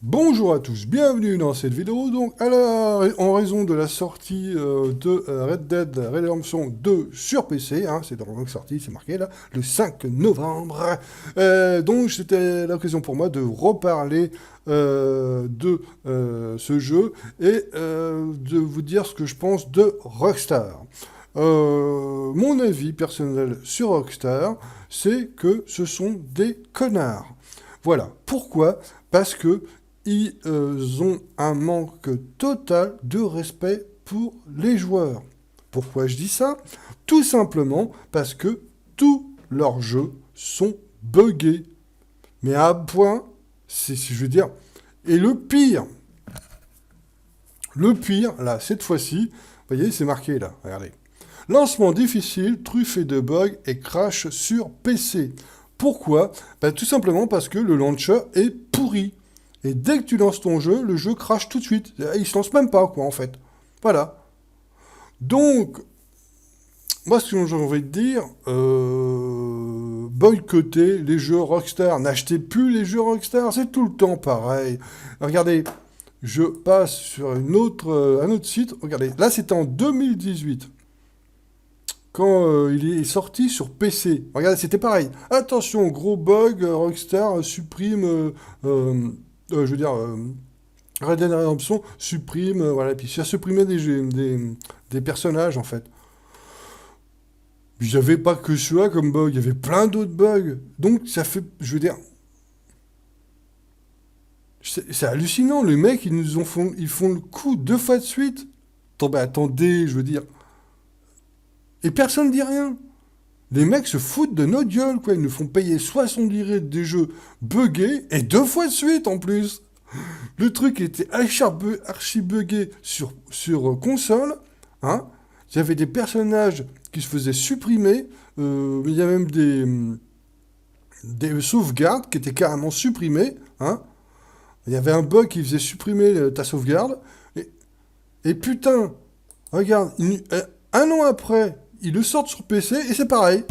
Bonjour à tous, bienvenue dans cette vidéo. Donc, en raison de la sortie de Red Dead Redemption 2 sur PC, c'est donc sorti, c'est marqué là, le 5 novembre. Donc, c'était l'occasion pour moi de reparler de ce jeu et de vous dire ce que je pense de Rockstar. Mon avis personnel sur Rockstar, c'est que ce sont des connards. Voilà. Pourquoi? Parce que ils ont un manque total de respect pour les joueurs. Pourquoi je dis ça? Tout simplement parce que tous leurs jeux sont buggés. Mais à un point, je veux dire, et le pire, là, cette fois-ci, vous voyez, c'est marqué là, regardez. Lancement difficile, truffé de bugs et crash sur PC. Pourquoi? Tout simplement parce que le launcher est pourri. Et dès que tu lances ton jeu, le jeu crache tout de suite. Il se lance même pas, quoi, en fait. Voilà. Donc, moi, ce que j'ai envie de dire, boycottez les jeux Rockstar. N'achetez plus les jeux Rockstar. C'est tout le temps pareil. Regardez, je passe sur un autre site. Regardez, là, c'était en 2018. Quand il est sorti sur PC. Regardez, c'était pareil. Attention, gros bug, Rockstar supprime... je veux dire, Red Dead Redemption supprime, voilà, puis ça supprimait des personnages, en fait. Il n'y avait pas que celui-là comme bug, il y avait plein d'autres bugs. Donc, ça fait, je veux dire, c'est hallucinant, les mecs, ils font le coup 2 fois de suite. Attendez, je veux dire. Et personne ne dit rien. Les mecs se foutent de notre gueule, quoi. Ils nous font payer 70 des jeux buggés et 2 fois de suite en plus. Le truc était archi buggé sur console. Il y avait des personnages qui se faisaient supprimer. Il y a même des sauvegardes qui étaient carrément supprimées. Il y avait un bug qui faisait supprimer ta sauvegarde. Et putain, regarde, un an après, ils le sortent sur PC et c'est pareil.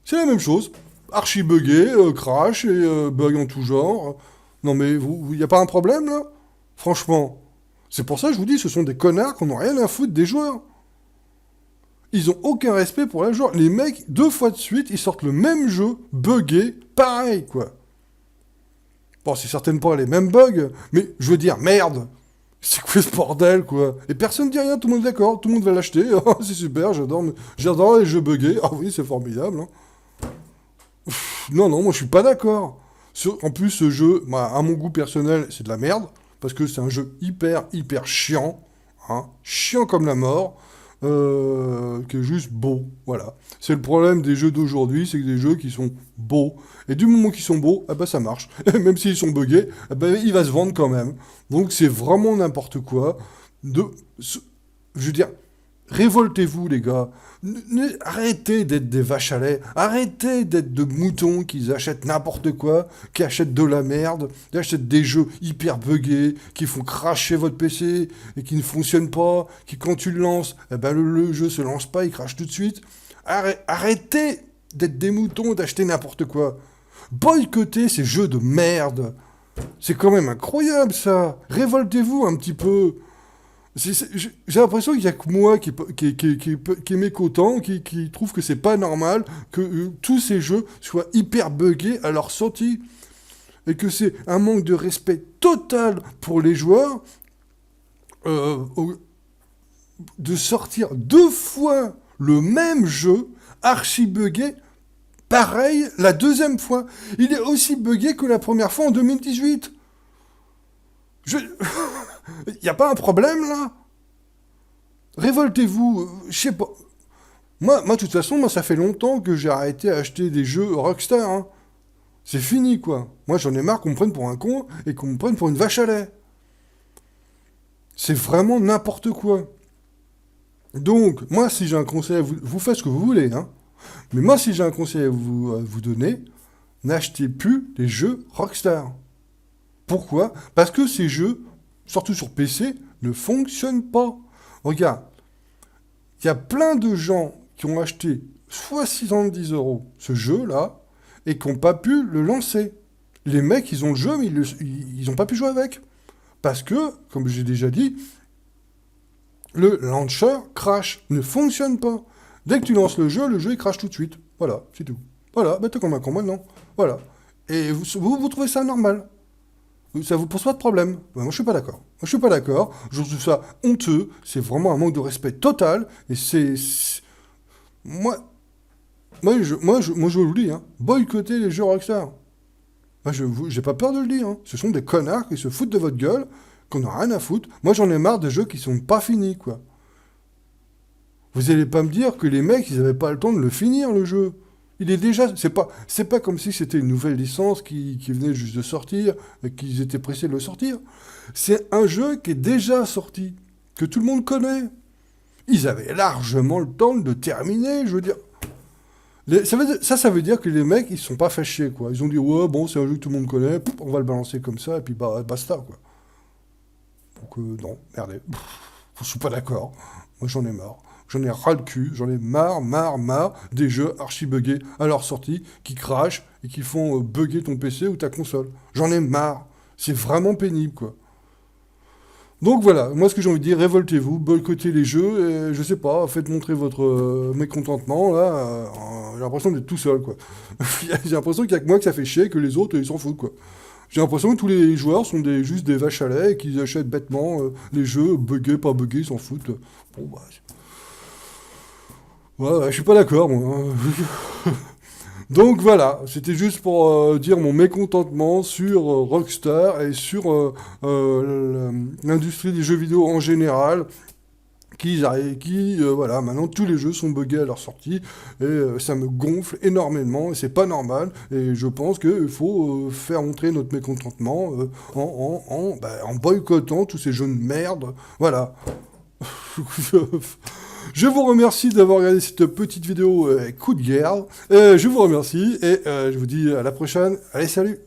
C'est la même chose. Archi buggé, crash et bug en tout genre. Non mais il n'y a pas un problème là? Franchement. C'est pour ça que je vous dis, ce sont des connards qui n'ont rien à foutre des joueurs. Ils ont aucun respect pour les joueurs. Les mecs, 2 fois de suite, ils sortent le même jeu, buggé, pareil quoi. Bon, c'est certainement pas les mêmes bugs, mais je veux dire, merde. C'est quoi ce bordel, quoi? Et personne ne dit rien, tout le monde est d'accord, tout le monde va l'acheter. Oh, c'est super, j'adore les jeux buggés. Ah oui, c'est formidable. Non, moi je suis pas d'accord. En plus, ce jeu, à mon goût personnel, c'est de la merde, parce que c'est un jeu hyper chiant. Chiant comme la mort. Qui est juste beau, voilà. C'est le problème des jeux d'aujourd'hui, c'est que des jeux qui sont beaux. Et du moment qu'ils sont beaux, ça marche. Même s'ils sont buggés, il va se vendre quand même. Donc c'est vraiment n'importe quoi. Je veux dire, révoltez-vous les gars. Arrêtez d'être des vaches à lait. Arrêtez d'être de moutons qui achètent n'importe quoi, qui achètent de la merde, qui achètent des jeux hyper buggés, qui font cracher votre PC et qui ne fonctionnent pas, qui quand tu le lances, le jeu se lance pas, il crache tout de suite. Arrêtez d'être des moutons, d'acheter n'importe quoi. Boycottez ces jeux de merde. C'est quand même incroyable ça. Révoltez-vous un petit peu. J'ai l'impression qu'il n'y a que moi qui est mécontent, qui trouve que c'est pas normal que tous ces jeux soient hyper buggés à leur sortie. Et que c'est un manque de respect total pour les joueurs de sortir 2 fois le même jeu archi buggé, pareil la deuxième fois. Il est aussi buggé que la première fois en 2018. Il n'y a pas un problème, là? Révoltez-vous, je sais pas. Moi, de toute façon, ça fait longtemps que j'ai arrêté d'acheter des jeux Rockstar. C'est fini, quoi. Moi, j'en ai marre qu'on me prenne pour un con et qu'on me prenne pour une vache à lait. C'est vraiment n'importe quoi. Donc, moi, si j'ai un conseil à vous faites ce que vous voulez, Mais moi, si j'ai un conseil à vous donner, n'achetez plus les jeux Rockstar. Pourquoi? Parce que ces jeux, surtout sur PC, ne fonctionnent pas. Regarde, il y a plein de gens qui ont acheté 70 € ce jeu-là et qui n'ont pas pu le lancer. Les mecs, ils ont le jeu, mais ils n'ont pas pu jouer avec. Parce que, comme j'ai déjà dit, le launcher crash, ne fonctionne pas. Dès que tu lances le jeu il crache tout de suite. Voilà, c'est tout. Voilà, t'es convaincant maintenant. Voilà. Et vous trouvez ça normal. Ça vous pose pas de problème. Moi, je suis pas d'accord. Moi, je suis pas d'accord. Je trouve ça honteux. C'est vraiment un manque de respect total. Et Moi, je vous le dis, hein, boycottez les jeux Rockstar. Moi, j'ai pas peur de le dire. Hein. Ce sont des connards qui se foutent de votre gueule, qu'on n'a rien à foutre. Moi, j'en ai marre des jeux qui sont pas finis, quoi. Vous allez pas me dire que les mecs, ils avaient pas le temps de le finir, le jeu. Il est déjà... C'est pas comme si c'était une nouvelle licence qui venait juste de sortir, et qu'ils étaient pressés de le sortir. C'est un jeu qui est déjà sorti, que tout le monde connaît. Ils avaient largement le temps de le terminer, je veux dire. Ça veut dire que les mecs, ils se sont pas fait chier, quoi. Ils ont dit, ouais, bon, c'est un jeu que tout le monde connaît, on va le balancer comme ça, et puis basta, quoi. Donc, non, merdez. Je suis pas d'accord. Moi, j'en ai marre. J'en ai ras le cul. J'en ai marre des jeux archi-buggés à leur sortie, qui crachent et qui font bugger ton PC ou ta console. J'en ai marre. C'est vraiment pénible, quoi. Donc voilà, moi ce que j'ai envie de dire, révoltez-vous, boycottez les jeux, et je sais pas, faites montrer votre mécontentement, là, j'ai l'impression d'être tout seul, quoi. J'ai l'impression qu'il y a que moi que ça fait chier, que les autres, ils s'en foutent, quoi. J'ai l'impression que tous les joueurs sont juste des vaches à lait, et qu'ils achètent bêtement les jeux, buggés, pas buggés, ils s'en foutent. Bon, bah... Ouais, je suis pas d'accord, moi. Hein. Donc voilà, c'était juste pour dire mon mécontentement sur Rockstar et sur l'industrie des jeux vidéo en général, voilà, maintenant tous les jeux sont buggés à leur sortie, et ça me gonfle énormément, et c'est pas normal, et je pense qu'il faut faire montrer notre mécontentement en boycottant tous ces jeux de merde, voilà. Je vous remercie d'avoir regardé cette petite vidéo coup de guerre. Je vous remercie et je vous dis à la prochaine. Allez, salut!